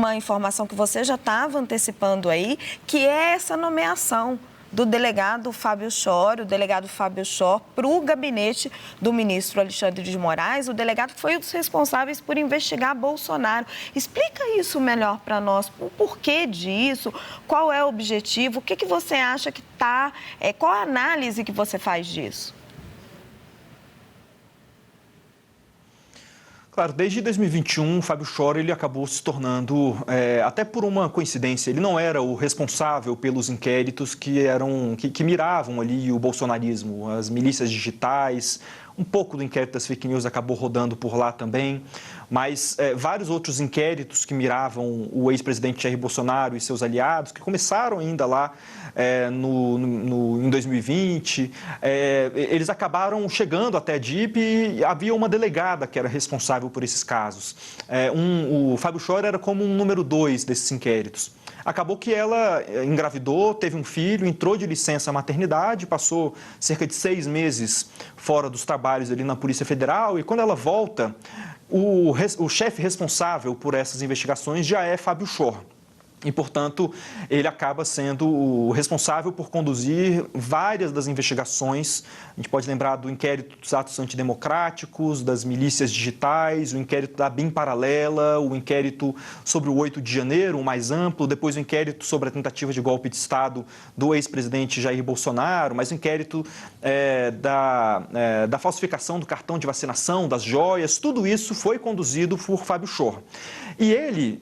uma informação que você já estava antecipando aí, que é essa nomeação do delegado Fábio Chor, para o gabinete do ministro Alexandre de Moraes. O delegado foi um dos responsáveis por investigar Bolsonaro. Explica isso melhor para nós, o porquê disso, qual é o objetivo, o que você acha que está, qual a análise que você faz disso? Claro, desde 2021, o Fábio Chor ele acabou se tornando, até por uma coincidência, ele não era o responsável pelos inquéritos que miravam ali o bolsonarismo, as milícias digitais. Um pouco do inquérito das fake news acabou rodando por lá também, mas vários outros inquéritos que miravam o ex-presidente Jair Bolsonaro e seus aliados, que começaram ainda lá em 2020, eles acabaram chegando até a DIP e havia uma delegada que era responsável por esses casos. O Fábio Chor era como um número 2 desses inquéritos. Acabou que ela engravidou, teve um filho, entrou de licença maternidade, passou cerca de 6 meses fora dos trabalhos ali na Polícia Federal e quando ela volta, o chefe responsável por essas investigações já é Fábio Chor. E, portanto, ele acaba sendo o responsável por conduzir várias das investigações. A gente pode lembrar do inquérito dos atos antidemocráticos, das milícias digitais, o inquérito da BIM paralela, o inquérito sobre o 8 de janeiro, o mais amplo, depois o inquérito sobre a tentativa de golpe de Estado do ex-presidente Jair Bolsonaro, mais o inquérito da falsificação do cartão de vacinação, das joias. Tudo isso foi conduzido por Fábio Chor. E ele,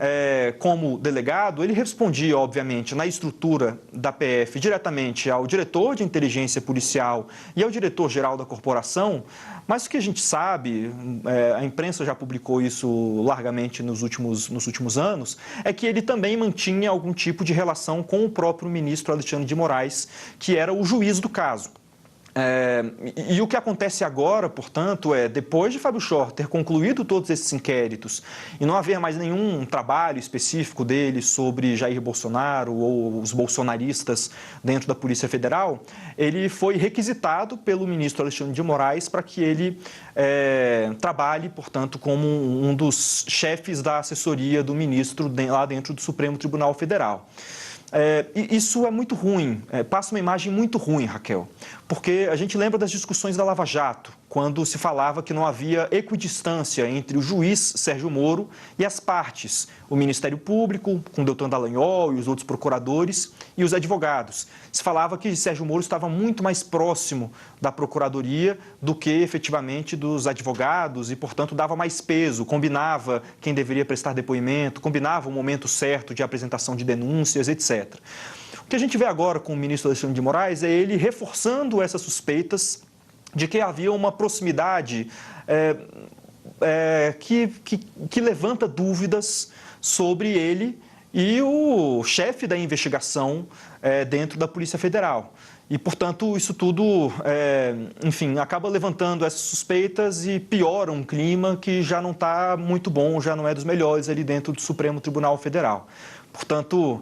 como delegado, ele respondia, obviamente, na estrutura da PF diretamente ao diretor de inteligência policial e ao diretor-geral da corporação, mas o que a gente sabe, a imprensa já publicou isso largamente nos últimos anos, é que ele também mantinha algum tipo de relação com o próprio ministro Alexandre de Moraes, que era o juiz do caso. E o que acontece agora, portanto, depois de Fábio Chor ter concluído todos esses inquéritos e não haver mais nenhum trabalho específico dele sobre Jair Bolsonaro ou os bolsonaristas dentro da Polícia Federal, ele foi requisitado pelo ministro Alexandre de Moraes para que ele trabalhe, portanto, como um dos chefes da assessoria do ministro lá dentro do Supremo Tribunal Federal. Isso é muito ruim, passa uma imagem muito ruim, Raquel, porque a gente lembra das discussões da Lava Jato, quando se falava que não havia equidistância entre o juiz Sérgio Moro e as partes, o Ministério Público, com Deltan Dallagnol e os outros procuradores, e os advogados. Se falava que Sérgio Moro estava muito mais próximo da Procuradoria do que efetivamente dos advogados e, portanto, dava mais peso, combinava quem deveria prestar depoimento, combinava o momento certo de apresentação de denúncias, etc. O que a gente vê agora com o ministro Alexandre de Moraes é ele reforçando essas suspeitas de que havia uma proximidade que levanta dúvidas sobre ele e o chefe da investigação dentro da Polícia Federal. E, portanto, isso tudo, enfim, acaba levantando essas suspeitas e piora um clima que já não está muito bom, já não é dos melhores ali dentro do Supremo Tribunal Federal. Portanto,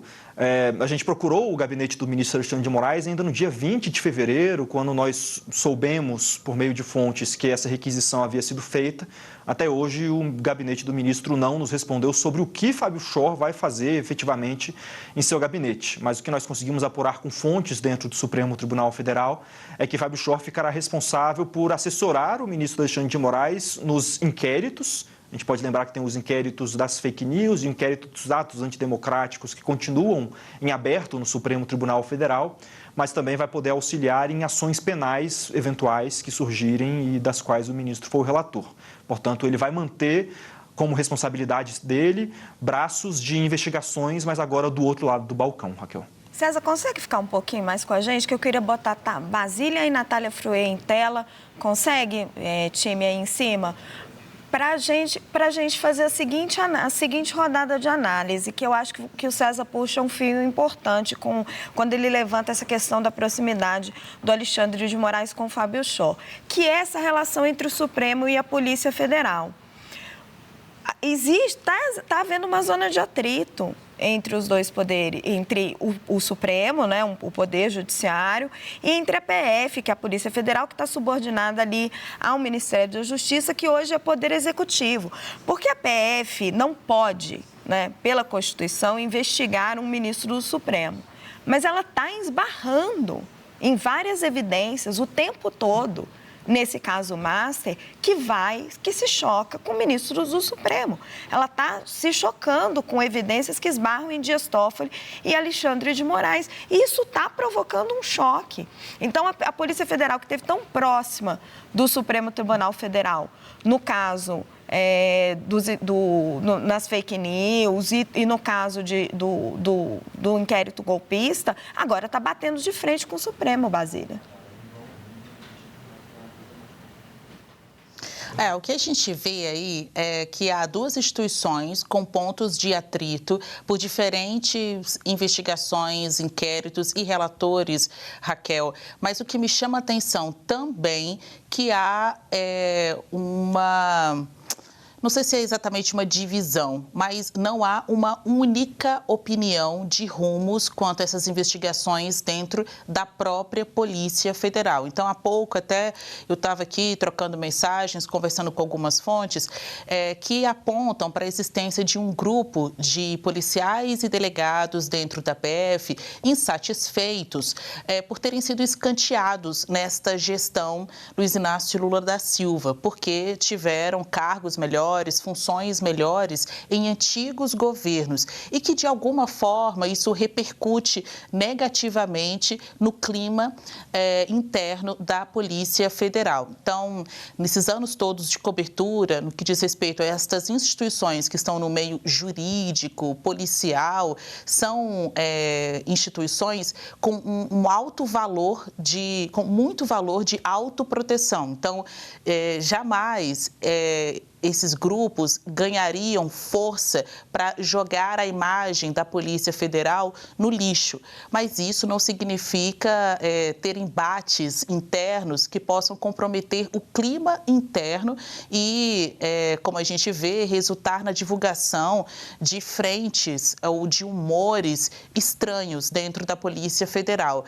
a gente procurou o gabinete do ministro Alexandre de Moraes ainda no dia 20 de fevereiro, quando nós soubemos, por meio de fontes, que essa requisição havia sido feita. Até hoje, o gabinete do ministro não nos respondeu sobre o que Fábio Chor vai fazer efetivamente em seu gabinete. Mas o que nós conseguimos apurar com fontes dentro do Supremo Tribunal Federal é que Fábio Chor ficará responsável por assessorar o ministro Alexandre de Moraes nos inquéritos. A gente pode lembrar que tem os inquéritos das fake news e o inquérito dos atos antidemocráticos que continuam em aberto no Supremo Tribunal Federal, mas também vai poder auxiliar em ações penais eventuais que surgirem e das quais o ministro foi o relator. Portanto, ele vai manter como responsabilidade dele braços de investigações, mas agora do outro lado do balcão, Raquel. César, consegue ficar um pouquinho mais com a gente? Que eu queria botar Basília e Natália Fruet em tela. Consegue, time aí em cima? Para a gente fazer a seguinte rodada de análise, que eu acho que o César puxa um fio importante quando ele levanta essa questão da proximidade do Alexandre de Moraes com o Fábio Chor, que é essa relação entre o Supremo e a Polícia Federal. Está havendo uma zona de atrito entre os dois poderes, entre o Supremo, né, o Poder Judiciário, e entre a PF, que é a Polícia Federal, que está subordinada ali ao Ministério da Justiça, que hoje é Poder Executivo. Porque a PF não pode né, pela Constituição, investigar um ministro do Supremo. Mas ela está esbarrando em várias evidências o tempo todo, nesse caso Master, que se choca com ministros do Supremo. Ela está se chocando com evidências que esbarram em Dias Toffoli e Alexandre de Moraes. E isso está provocando um choque. Então, a Polícia Federal, que esteve tão próxima do Supremo Tribunal Federal, no caso nas fake news e no caso do inquérito golpista, agora está batendo de frente com o Supremo, Basília. O que a gente vê aí é que há duas instituições com pontos de atrito por diferentes investigações, inquéritos e relatores, Raquel. Mas o que me chama a atenção também que há não sei se é exatamente uma divisão, mas não há uma única opinião de rumos quanto a essas investigações dentro da própria Polícia Federal. Então, há pouco até eu estava aqui trocando mensagens, conversando com algumas fontes que apontam para a existência de um grupo de policiais e delegados dentro da PF insatisfeitos por terem sido escanteados nesta gestão Luiz Inácio Lula da Silva, porque tiveram cargos melhores, funções melhores em antigos governos e que, de alguma forma, isso repercute negativamente no clima interno da Polícia Federal. Então, nesses anos todos de cobertura, no que diz respeito a estas instituições que estão no meio jurídico, policial, são instituições com um alto valor com muito valor de autoproteção. Então, jamais esses grupos ganhariam força para jogar a imagem da Polícia Federal no lixo. Mas isso não significa ter embates internos que possam comprometer o clima interno e, como a gente vê, resultar na divulgação de frentes ou de humores estranhos dentro da Polícia Federal.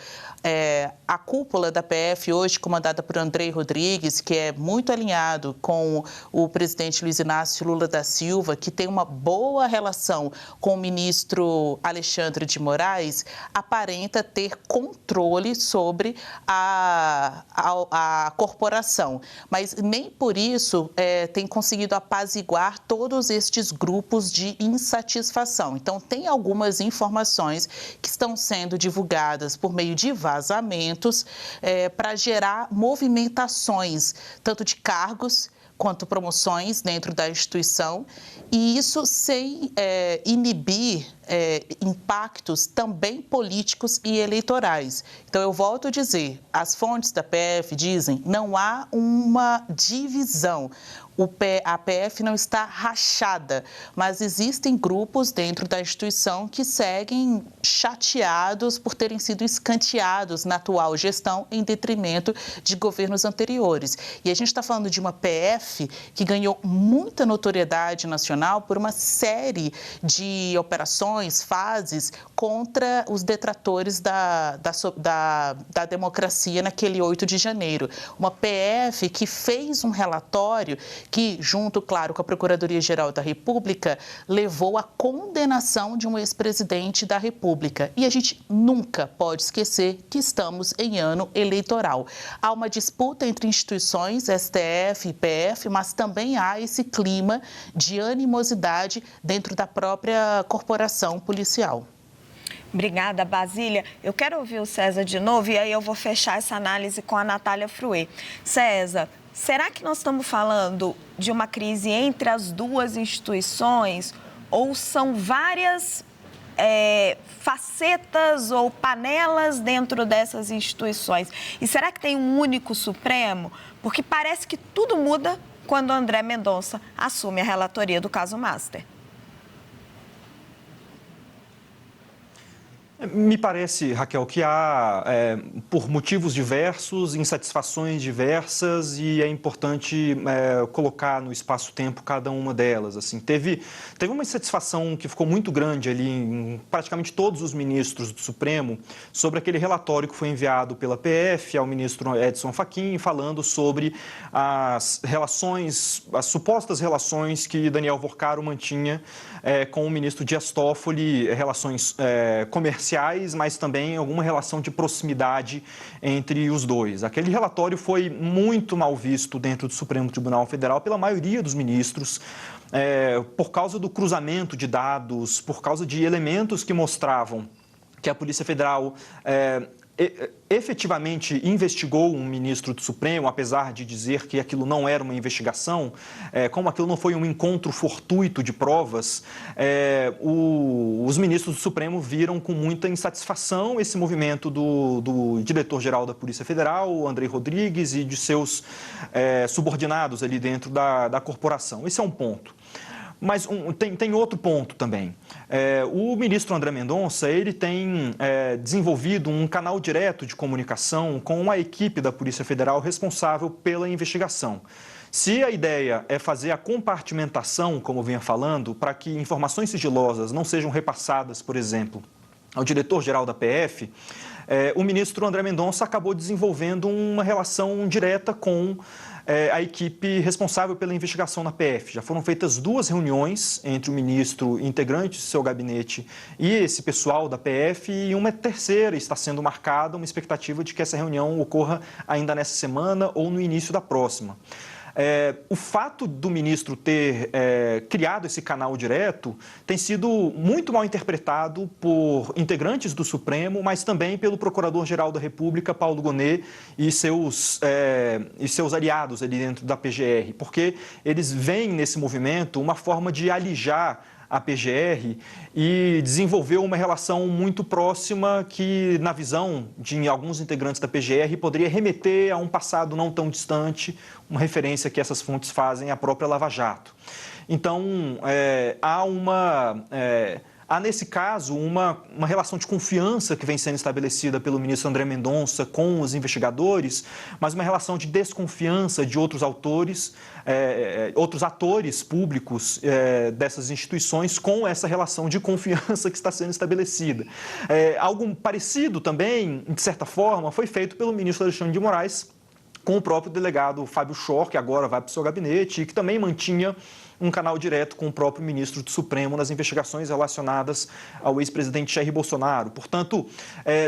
A cúpula da PF hoje, comandada por Andrei Rodrigues, que é muito alinhado com o presidente Luiz Inácio Lula da Silva, que tem uma boa relação com o ministro Alexandre de Moraes, aparenta ter controle sobre a corporação. Mas nem por isso tem conseguido apaziguar todos estes grupos de insatisfação. Então, tem algumas informações que estão sendo divulgadas por meio de vazamentos para gerar movimentações, tanto de cargos quanto promoções dentro da instituição, e isso sem inibir impactos também políticos e eleitorais. Então, eu volto a dizer, as fontes da PF dizem não há uma divisão. A PF não está rachada, mas existem grupos dentro da instituição que seguem chateados por terem sido escanteados na atual gestão em detrimento de governos anteriores. E a gente está falando de uma PF que ganhou muita notoriedade nacional por uma série de operações, fases contra os detratores da democracia naquele 8 de janeiro. Uma PF que fez um relatório que, junto, claro, com a Procuradoria-Geral da República, levou à condenação de um ex-presidente da República. E a gente nunca pode esquecer que estamos em ano eleitoral. Há uma disputa entre instituições, STF e PF, mas também há esse clima de animosidade dentro da própria corporação policial. Obrigada, Basília. Eu quero ouvir o César de novo e aí eu vou fechar essa análise com a Natália Fruet. César, será que nós estamos falando de uma crise entre as duas instituições ou são várias facetas ou panelas dentro dessas instituições? E será que tem um único Supremo? Porque parece que tudo muda quando André Mendonça assume a relatoria do caso Master. Me parece, Raquel, que há, por motivos diversos, insatisfações diversas e é importante colocar no espaço-tempo cada uma delas. Assim, teve uma insatisfação que ficou muito grande ali em praticamente todos os ministros do Supremo sobre aquele relatório que foi enviado pela PF ao ministro Edson Fachin, falando sobre as supostas relações que Daniel Vorcaro mantinha com o ministro Dias Toffoli, relações comerciais, mas também alguma relação de proximidade entre os dois. Aquele relatório foi muito mal visto dentro do Supremo Tribunal Federal pela maioria dos ministros, por causa do cruzamento de dados, por causa de elementos que mostravam que a Polícia Federal efetivamente investigou um ministro do Supremo, apesar de dizer que aquilo não era uma investigação, como aquilo não foi um encontro fortuito de provas, os ministros do Supremo viram com muita insatisfação esse movimento do diretor-geral da Polícia Federal, Andrei Rodrigues, e de seus subordinados ali dentro da corporação. Esse é um ponto. Mas tem outro ponto também. O ministro André Mendonça, ele tem desenvolvido um canal direto de comunicação com a equipe da Polícia Federal responsável pela investigação. Se a ideia é fazer a compartimentação, como eu vinha falando, para que informações sigilosas não sejam repassadas, por exemplo, ao diretor-geral da PF, o ministro André Mendonça acabou desenvolvendo uma relação direta com a equipe responsável pela investigação na PF. Já foram feitas 2 reuniões entre o ministro e integrantes do seu gabinete e esse pessoal da PF, e uma terceira está sendo marcada, uma expectativa de que essa reunião ocorra ainda nessa semana ou no início da próxima. O fato do ministro ter criado esse canal direto tem sido muito mal interpretado por integrantes do Supremo, mas também pelo Procurador-Geral da República, Paulo Gonet, e seus aliados ali dentro da PGR, porque eles veem nesse movimento uma forma de alijar a PGR e desenvolveu uma relação muito próxima que, na visão de alguns integrantes da PGR, poderia remeter a um passado não tão distante, uma referência que essas fontes fazem à própria Lava Jato. Então, há, nesse caso, uma relação de confiança que vem sendo estabelecida pelo ministro André Mendonça com os investigadores, mas uma relação de desconfiança de outros atores públicos dessas instituições com essa relação de confiança que está sendo estabelecida. Algo parecido também, de certa forma, foi feito pelo ministro Alexandre de Moraes com o próprio delegado Fábio Schor, que agora vai para o seu gabinete e que também mantinha um canal direto com o próprio ministro do Supremo nas investigações relacionadas ao ex-presidente Jair Bolsonaro. Portanto,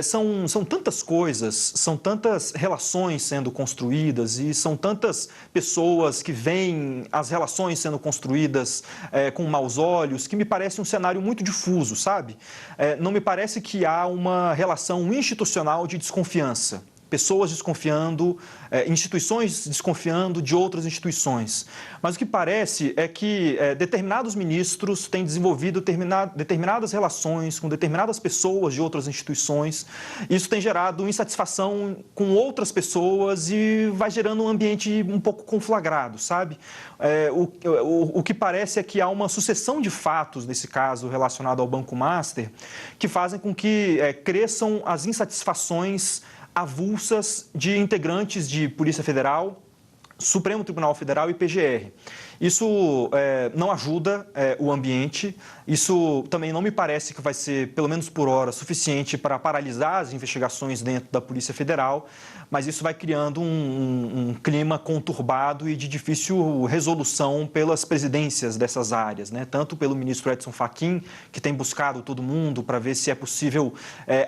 são tantas coisas, são tantas relações sendo construídas e são tantas pessoas que veem as relações sendo construídas com maus olhos, que me parece um cenário muito difuso, sabe? Não me parece que há uma relação institucional de desconfiança. Pessoas desconfiando, instituições desconfiando de outras instituições. Mas o que parece é que determinados ministros têm desenvolvido determinadas relações com determinadas pessoas de outras instituições. Isso tem gerado insatisfação com outras pessoas e vai gerando um ambiente um pouco conflagrado, sabe? O que parece é que há uma sucessão de fatos, nesse caso relacionado ao Banco Master, que fazem com que cresçam as insatisfações avulsas de integrantes de Polícia Federal, Supremo Tribunal Federal e PGR. Isso não ajuda o ambiente, isso também não me parece que vai ser, pelo menos por hora, suficiente para paralisar as investigações dentro da Polícia Federal, mas isso vai criando um clima conturbado e de difícil resolução pelas presidências dessas áreas, né? Tanto pelo ministro Edson Fachin, que tem buscado todo mundo para ver se é possível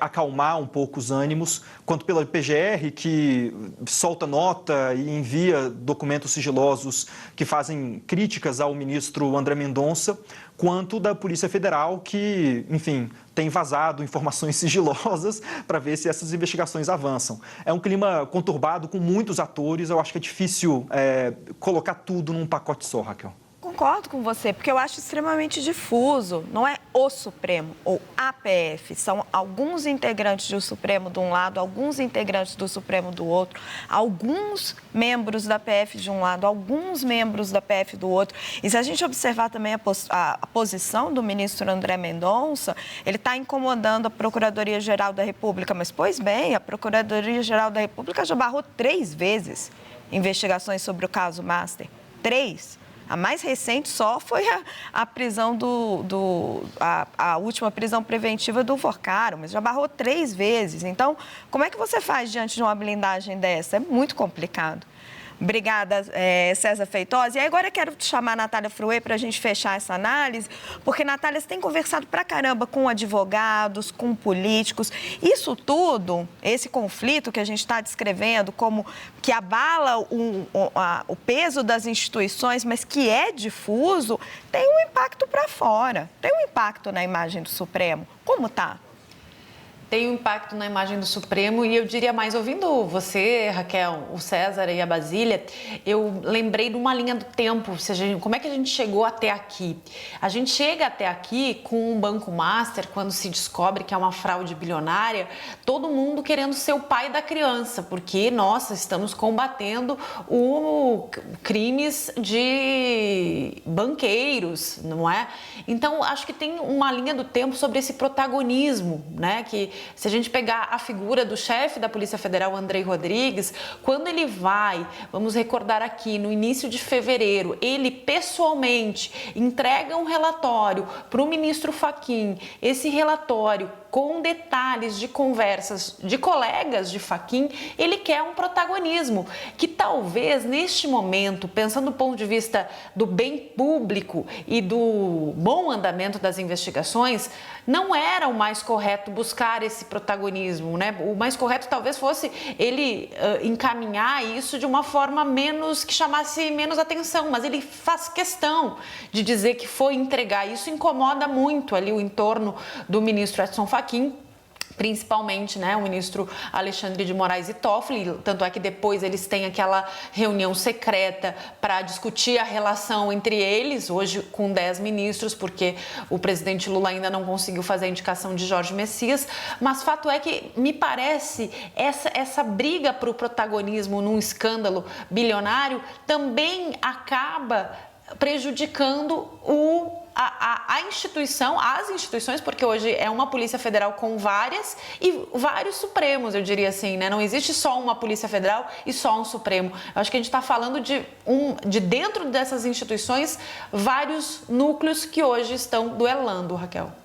acalmar um pouco os ânimos, quanto pela PGR, que solta nota e envia documentos sigilosos que fazem críticas ao ministro André Mendonça, quanto da Polícia Federal, que, enfim, tem vazado informações sigilosas para ver se essas investigações avançam. É um clima conturbado com muitos atores, eu acho que é difícil colocar tudo num pacote só, Raquel. concordo com você, porque eu acho extremamente difuso. Não é o Supremo ou a PF, são alguns integrantes do Supremo de um lado, alguns integrantes do Supremo do outro, alguns membros da PF de um lado, alguns membros da PF do outro. E se a gente observar também a posição do ministro André Mendonça, ele está incomodando a Procuradoria-Geral da República. Mas, pois bem, a Procuradoria-Geral da República já barrou 3 vezes investigações sobre o caso Master. 3. A mais recente só foi a prisão a última prisão preventiva do Forcaro, mas já barrou 3 vezes. Então, como é que você faz diante de uma blindagem dessa? É muito complicado. Obrigada, César Feitosa. E agora eu quero te chamar a Natália Fruê para a gente fechar essa análise, porque, Natália, você tem conversado pra caramba com advogados, com políticos. Isso tudo, esse conflito que a gente está descrevendo, como que abala o peso das instituições, mas que é difuso, tem um impacto para fora, tem um impacto na imagem do Supremo. Como está? Tem um impacto na imagem do Supremo e eu diria mais, ouvindo você, Raquel, o César e a Basília, eu lembrei de uma linha do tempo, como é que a gente chegou até aqui? A gente chega até aqui com um Banco Master, quando se descobre que é uma fraude bilionária, todo mundo querendo ser o pai da criança, porque, nossa, estamos combatendo crimes de banqueiros, não é? Então, acho que tem uma linha do tempo sobre esse protagonismo, né, que se a gente pegar a figura do chefe da Polícia Federal, Andrei Rodrigues, quando ele vai, vamos recordar aqui, no início de fevereiro, ele pessoalmente entrega um relatório para o ministro Fachin, esse relatório com detalhes de conversas de colegas de Fachin, ele quer um protagonismo que talvez neste momento, pensando do ponto de vista do bem público e do bom andamento das investigações, não era o mais correto buscar esse protagonismo, né? O mais correto talvez fosse ele encaminhar isso de uma forma que chamasse menos atenção, mas ele faz questão de dizer que foi entregar. Isso incomoda muito ali o entorno do ministro Edson Fachin, principalmente, né, o ministro Alexandre de Moraes e Toffoli, tanto é que depois eles têm aquela reunião secreta para discutir a relação entre eles, hoje com 10 ministros, porque o presidente Lula ainda não conseguiu fazer a indicação de Jorge Messias, mas fato é que, me parece, essa briga para o protagonismo num escândalo bilionário também acaba prejudicando a instituição, as instituições, porque hoje é uma Polícia Federal com várias e vários Supremos, eu diria assim, né? Não existe só uma Polícia Federal e só um Supremo. Eu acho que a gente está falando de dentro dessas instituições, vários núcleos que hoje estão duelando, Raquel.